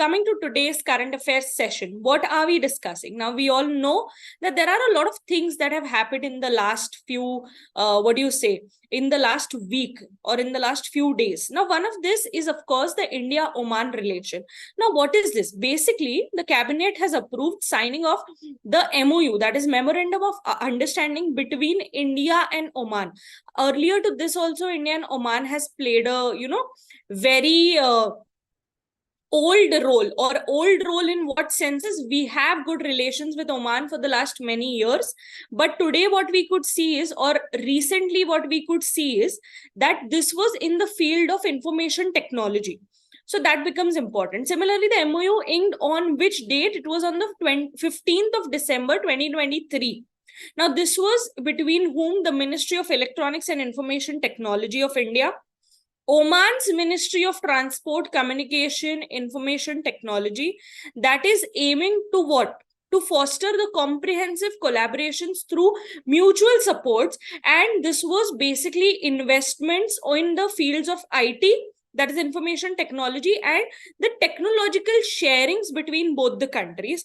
coming to today's current affairs session, what are we discussing? Now, we all know that there are a lot of things that have happened in the last few, in the last week or in the last few days. Now, one of this is, of course, the India-Oman relation. Now, what is this? Basically, the cabinet has approved signing of the MOU, that is Memorandum of Understanding between India and Oman. Earlier to this also, India and Oman has played a, very old role in what senses we have good relations with Oman for the last many years. But today what we could see is, or recently what we could see is, that this was in the field of information technology. So that becomes important. Similarly, the MOU inked on which date? It was on the 15th of December 2023. Now, this was between whom? The Ministry of Electronics and Information Technology of India, Oman's Ministry of Transport, Communication, Information Technology, that is aiming to what? To foster the comprehensive collaborations through mutual supports. And this was basically investments in the fields of IT, that is information technology, and the technological sharings between both the countries.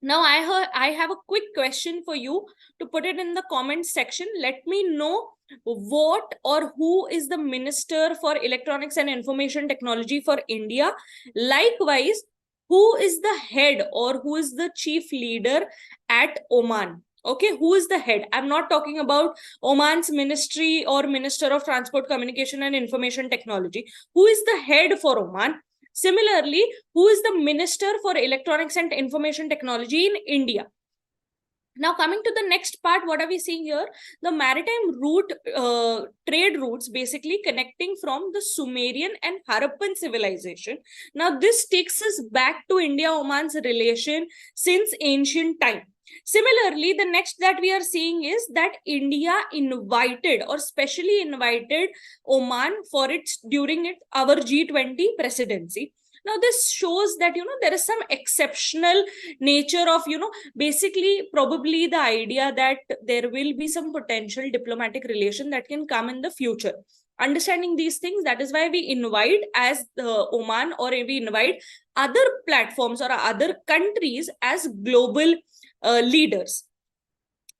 Now, I have a quick question for you to put it in the comment section. Let me know what or who is the Minister for Electronics and Information Technology for India. Likewise, who is the head or who is the chief leader at Oman? Okay, who is the head? I'm not talking about Oman's ministry or Minister of Transport, Communication and Information Technology. Who is the head for Oman? Similarly, who is the Minister for Electronics and Information Technology in India? Now, coming to the next part, what are we seeing here? The maritime trade routes basically connecting from the Sumerian and Harappan civilization. Now, this takes us back to India-Oman's relation since ancient time. Similarly, the next that we are seeing is that India invited or specially invited Oman for during our G20 presidency. Now, this shows that, there is some exceptional nature of, basically probably the idea that there will be some potential diplomatic relation that can come in the future. Understanding these things, that is why we invite as Oman, or we invite other platforms or other countries as global leaders.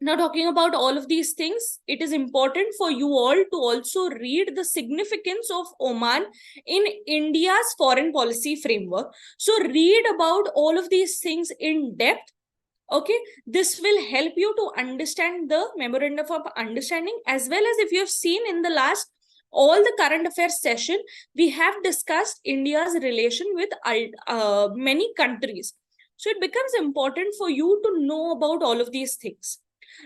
Now, talking about all of these things, it is important for you all to also read the significance of Oman in India's foreign policy framework. So read about all of these things in depth. Okay, this will help you to understand the Memorandum of Understanding, as well as if you have seen in the last all the current affairs session, we have discussed India's relation with many countries. So it becomes important for you to know about all of these things.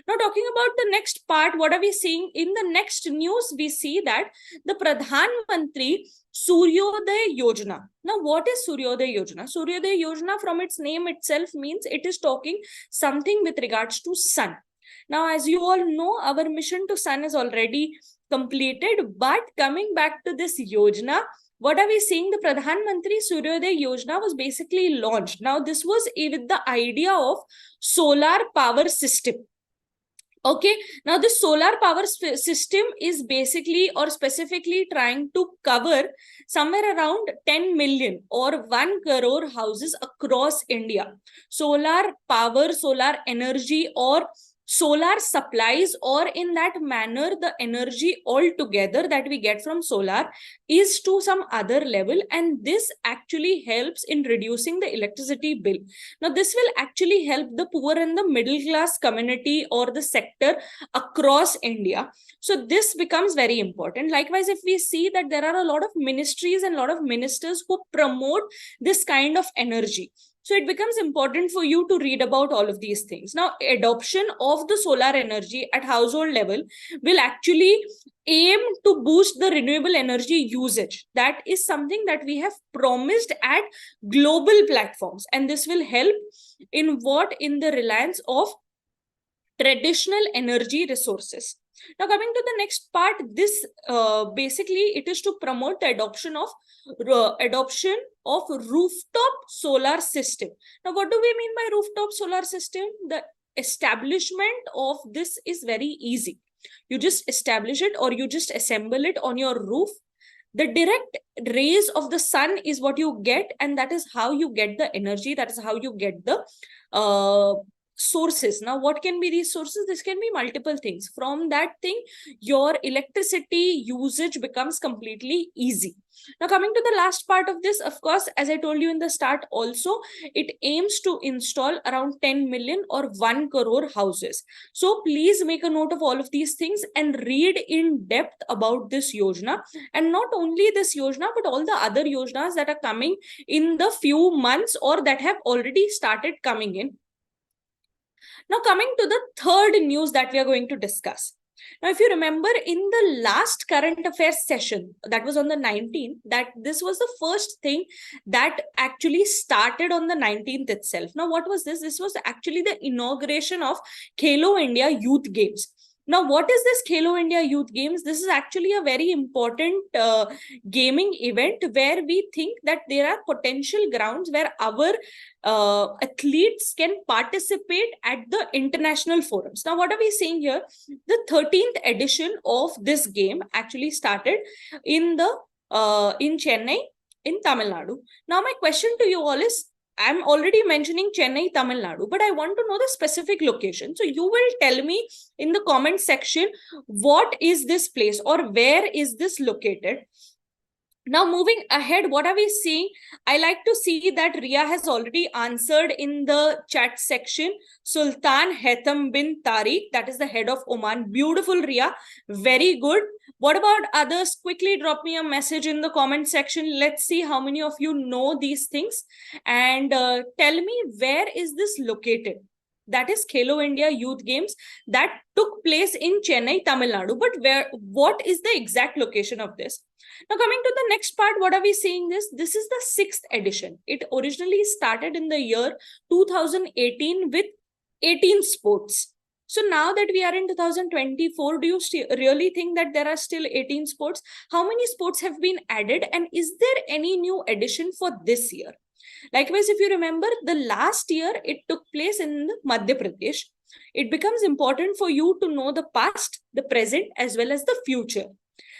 Now, talking about the next part, what are we seeing? In the next news, we see that the Pradhan Mantri Suryodaya Yojana. Now, what is Suryodaya Yojana? Suryodaya Yojana, from its name itself, means it is talking something with regards to sun. Now, as you all know, our mission to sun is already completed. But coming back to this Yojana, what are we seeing? The Pradhan Mantri Suryodaya Yojana was basically launched. Now, this was with the idea of solar power system. Okay, now the solar power system is basically or specifically trying to cover somewhere around 10 million or 1 crore houses across India. Solar power, solar energy, or solar supplies, or in that manner, the energy altogether that we get from solar is to some other level, and this actually helps in reducing the electricity bill. Now, this will actually help the poor and the middle class community or the sector across India. So this becomes very important. Likewise, if we see that there are a lot of ministries and a lot of ministers who promote this kind of energy, so it becomes important for you to read about all of these things. Now, adoption of the solar energy at household level will actually aim to boost the renewable energy usage. That is something that we have promised at global platforms. And this will help in what? In the reliance of traditional energy resources. Now, coming to the next part, this basically it is to promote the adoption of rooftop solar system. Now, what do we mean by rooftop solar system? The establishment of this is very easy. You just establish it or you just assemble it on your roof. The direct rays of the sun is what you get, and that is how you get the energy, that is how you get the sources. Now what can be these sources? This can be multiple things. From that thing, your electricity usage becomes completely easy. Now coming to the last part of this, of course, as I told you in the start also, it aims to install around 10 million or 1 crore houses. So please make a note of all of these things and read in depth about this yojana, and not only this yojana but all the other yojanas that are coming in the few months or that have already started coming in. Now coming to the third news that we are going to discuss. Now, if you remember in the last current affairs session, that was on the 19th, that this was the first thing that actually started on the 19th itself. Now, what was this? This was actually the inauguration of Khelo India Youth Games. Now, what is this Khelo India Youth Games? This is actually a very important gaming event where we think that there are potential grounds where our athletes can participate at the international forums. Now, what are we saying here? The 13th edition of this game actually started in Chennai, in Tamil Nadu. Now, my question to you all is, I'm already mentioning Chennai, Tamil Nadu, but I want to know the specific location. So you will tell me in the comment section, what is this place or where is this located? Now, moving ahead, what are we seeing? I like to see that Ria has already answered in the chat section. Sultan Haitham bin Tariq, that is the head of Oman. Beautiful, Ria. Very good. What about others? Quickly drop me a message in the comment section. Let's see how many of you know these things. And tell me, where is this located? That is Khelo India Youth Games that took place in Chennai, Tamil Nadu. But what is the exact location of this? Now, coming to the next part, what are we seeing this? This is the 6th edition. It originally started in the year 2018 with 18 sports. So now that we are in 2024, do you really think that there are still 18 sports? How many sports have been added? And is there any new addition for this year? Likewise, if you remember, the last year it took place in Madhya Pradesh. It becomes important for you to know the past, the present, as well as the future.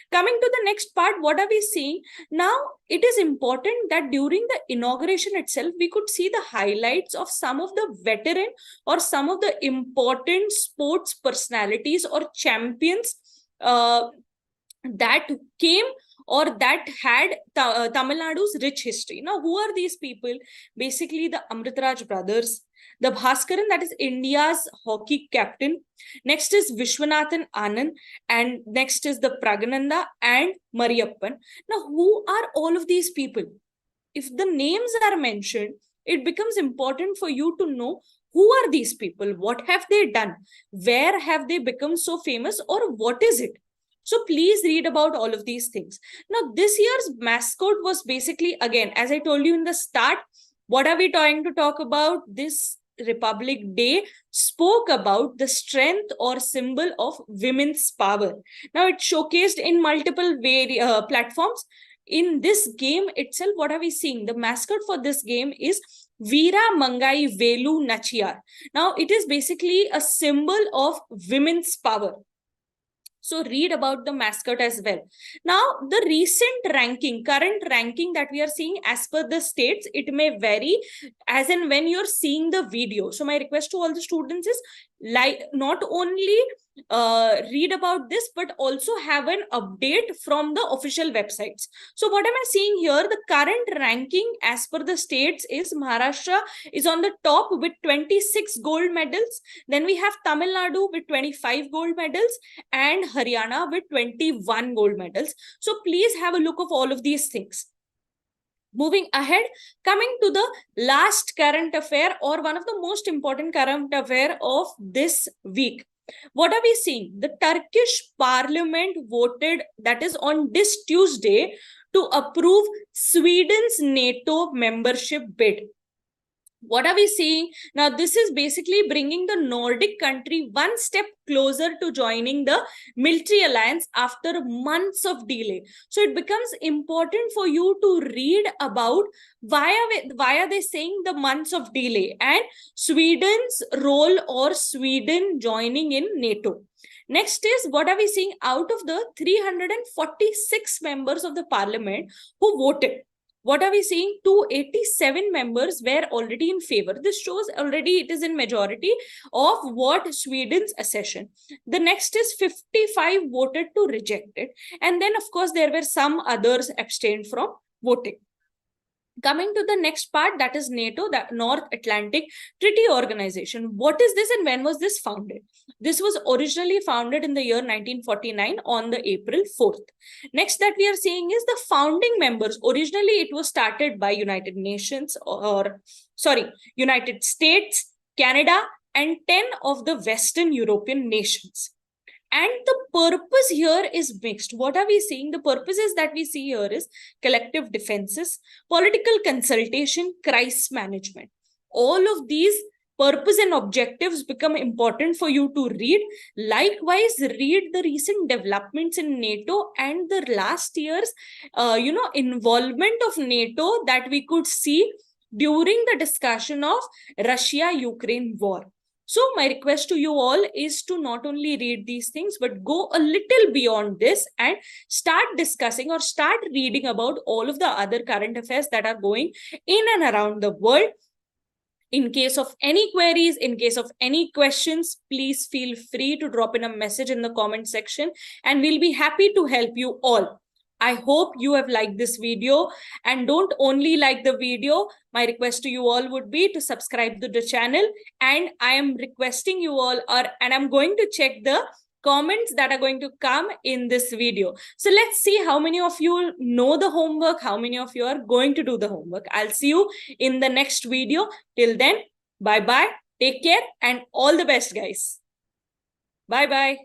Coming to the next part, what are we seeing? Now, it is important that during the inauguration itself, we could see the highlights of some of the veteran or some of the important sports personalities or champions that came or that had Tamil Nadu's rich history. Now, who are these people? Basically, the Amritraj brothers, the Bhaskaran, that is India's hockey captain. Next is Vishwanathan Anand, and next is the Pragnanda and Mariyappan. Now, who are all of these people? If the names are mentioned, it becomes important for you to know who are these people, what have they done, where have they become so famous, or what is it? So please read about all of these things. Now, this year's mascot was basically, again, as I told you in the start, what are we trying to talk about? This Republic Day spoke about the strength or symbol of women's power. Now, it's showcased in multiple platforms. In this game itself, what are we seeing? The mascot for this game is Veera Mangai Velu Nachiyar. Now, it is basically a symbol of women's power. So read about the mascot as well. Now, the recent ranking, current ranking that we are seeing as per the states, it may vary as and when you're seeing the video. So my request to all the students is, like, not only read about this, but also have an update from the official websites. So what am I seeing here? The current ranking as per the states is Maharashtra is on the top with 26 gold medals. Then we have Tamil Nadu with 25 gold medals and Haryana with 21 gold medals. So please have a look of all of these things. Moving ahead, coming to the last current affair, or one of the most important current affair of this week. What are we seeing? The Turkish parliament voted, that is on this Tuesday, to approve Sweden's NATO membership bid. What are we seeing? Now, this is basically bringing the Nordic country one step closer to joining the military alliance after months of delay. So it becomes important for you to read about why are they saying the months of delay and Sweden's role or Sweden joining in NATO. Next is, what are we seeing? Out of the 346 members of the parliament who voted, what are we seeing? 287 members were already in favor. This shows already it is in majority of what Sweden's accession. The next is 55 voted to reject it. And then, of course, there were some others abstained from voting. Coming to the next part, that is NATO, the North Atlantic Treaty Organization. What is this and when was this founded? This was originally founded in the year 1949 on the April 4th. Next that we are seeing is the founding members. Originally, it was started by United States, Canada, and 10 of the Western European nations. And the purpose here is mixed. What are we seeing? The purposes that we see here is collective defenses, political consultation, crisis management. All of these purpose and objectives become important for you to read. Likewise, read the recent developments in NATO and the last year's involvement of NATO that we could see during the discussion of Russia-Ukraine war. So my request to you all is to not only read these things, but go a little beyond this and start discussing or start reading about all of the other current affairs that are going in and around the world. In case of any queries, in case of any questions, please feel free to drop in a message in the comment section and we'll be happy to help you all. I hope you have liked this video, and don't only like the video, my request to you all would be to subscribe to the channel, and I am requesting you all and I'm going to check the comments that are going to come in this video. So let's see how many of you know the homework, how many of you are going to do the homework. I'll see you in the next video. Till then, bye-bye, take care, and all the best, guys. Bye-bye.